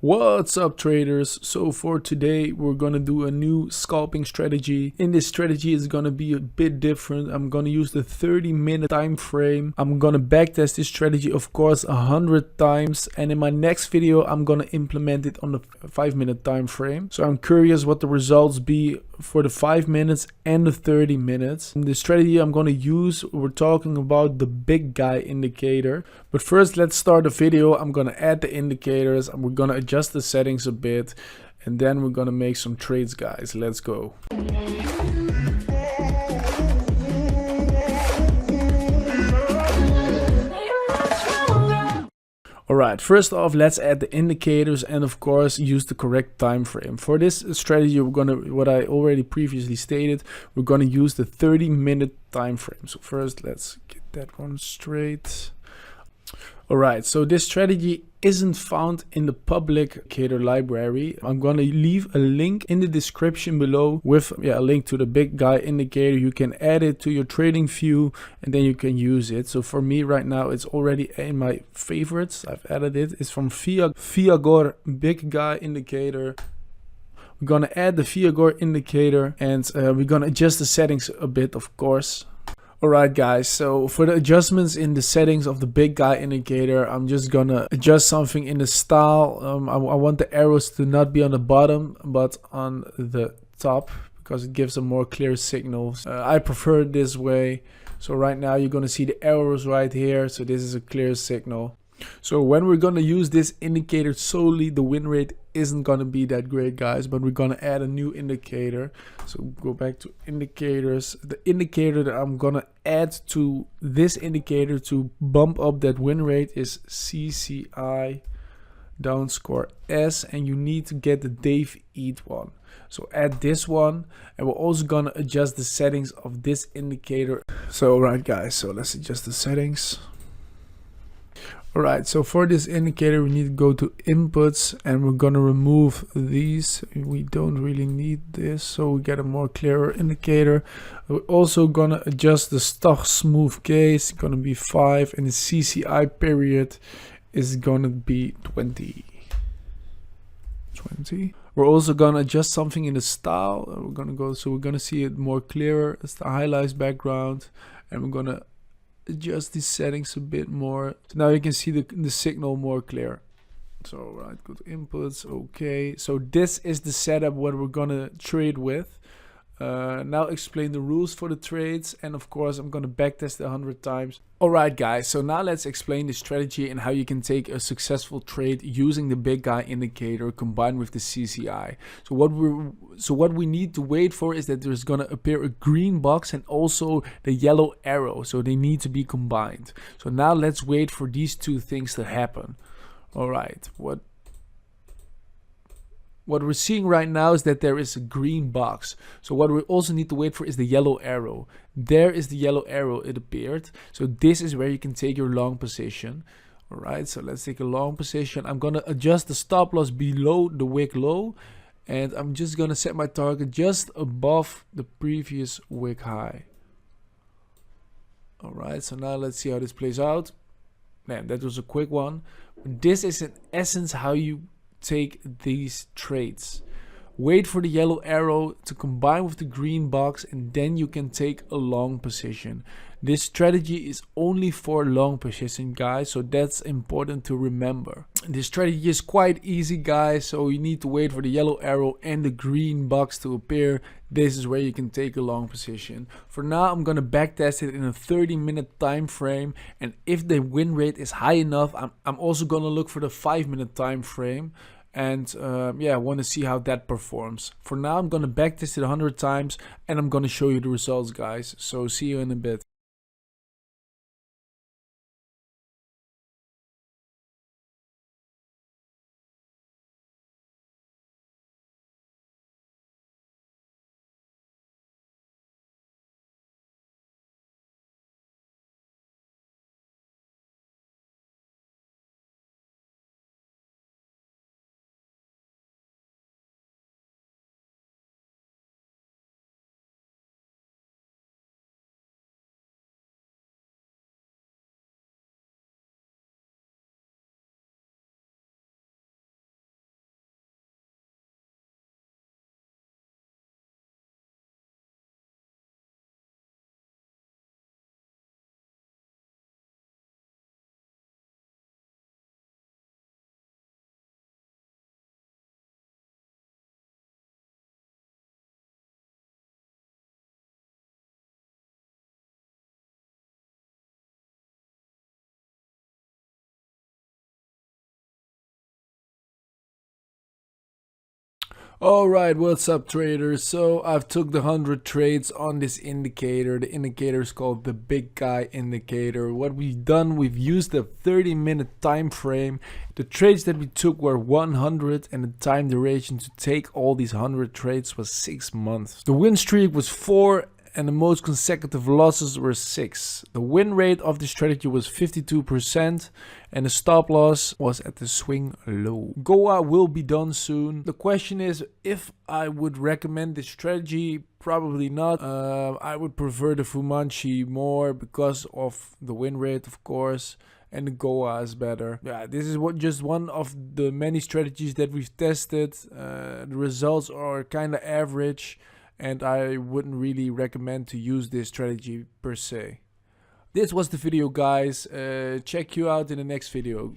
What's up, traders? So for today we're gonna do a new scalping strategy. In this strategy is gonna be a bit different. I'm gonna use the 30-minute time frame. I'm gonna backtest this strategy, of course, 100 times, and in my next video I'm gonna implement it on the 5-minute time frame. So I'm curious what the results be for the 5 minutes and the 30 minutes. The strategy I'm gonna use, we're talking about the big guy indicator. But first, let's start the video. I'm gonna add the indicators and we're gonna adjust the settings a bit, and then we're gonna make some trades, guys. Let's go. Alright, first off, let's add the indicators and of course use the correct time frame. For this strategy, we're gonna, what I already previously stated, we're gonna use the 30-minute time frame. So first, let's get that one straight. Alright, so this strategy isn't found in the public indicator library. I'm gonna leave a link in the description below with a link to the big guy indicator. You can add it to your trading view and then you can use it. So for me right now, it's already in my favorites. I've added it. It's from Fiagor big guy indicator. We're gonna add the Fiagor indicator and we're gonna adjust the settings a bit, of course. Alright guys, so for the adjustments in the settings of the big guy indicator, I'm just gonna adjust something in the style. I want the arrows to not be on the bottom but on the top because it gives a more clear signal. I prefer it this way. So right now you're gonna see the arrows right here, so this is a clear signal. So when we're gonna use this indicator solely, the win rate isn't gonna be that great, guys, but we're gonna add a new indicator. So go back to indicators. The indicator that I'm gonna add to this indicator to bump up that win rate is CCI down score S, and you need to get the Dave Eat one. So add this one, and we're also gonna adjust the settings of this indicator. So alright guys, so let's adjust the settings. Alright, so for this indicator we need to go to inputs and we're gonna remove these. We don't really need this, so we get a more clearer indicator. We're also gonna adjust the stock smooth case, gonna be 5, and the CCI period is gonna be 20. We're also gonna adjust something in the style. We're gonna see it more clearer. It's the highlights background, and we're gonna adjust these settings a bit more. So now you can see the signal more clear. So right, go to inputs. Okay, so this is the setup what we're gonna trade with. Now explain the rules for the trades, and of course I'm gonna backtest it 100 times. Alright guys, so now let's explain the strategy and how you can take a successful trade using the big guy indicator combined with the CCI. So what we need to wait for is that there's gonna appear a green box and also the yellow arrow, so they need to be combined. So now let's wait for these two things to happen. Alright, what we're seeing right now is that there is a green box. So what we also need to wait for is the yellow arrow. There is the yellow arrow, it appeared. So this is where you can take your long position. All right, so let's take a long position. I'm gonna adjust the stop loss below the wick low, and I'm just gonna set my target just above the previous wick high. All right, so now let's see how this plays out. Man, that was a quick one. This is in essence how you take these trades. Wait for the yellow arrow to combine with the green box, and then you can take a long position. This strategy is only for long position, guys, so that's important to remember. This strategy is quite easy, guys, so you need to wait for the yellow arrow and the green box to appear. This is where you can take a long position. For now, I'm gonna backtest it in a 30-minute time frame, and if the win rate is high enough, I'm also gonna look for the 5-minute time frame. And I want to see how that performs. For now, I'm gonna backtest it 100 times and I'm gonna show you the results, guys. So see you in a bit. Alright, what's up traders? So I've took the 100 trades on this indicator. The indicator is called the big guy indicator. What we've done, we've used a 30-minute time frame. The trades that we took were 100 and the time duration to take all these 100 trades was 6 months. The win streak was 4 and the most consecutive losses were 6. The win rate of this strategy was 52% and the stop loss was at the swing low. Goa will be done soon. The question is if I would recommend this strategy. Probably not. I would prefer the Fumanchi more because of the win rate, of course, and the Goa is better. Yeah, this is just one of the many strategies that we've tested. The results are kind of average, and I wouldn't really recommend to use this strategy per se. This was the video, guys. Check you out in the next video.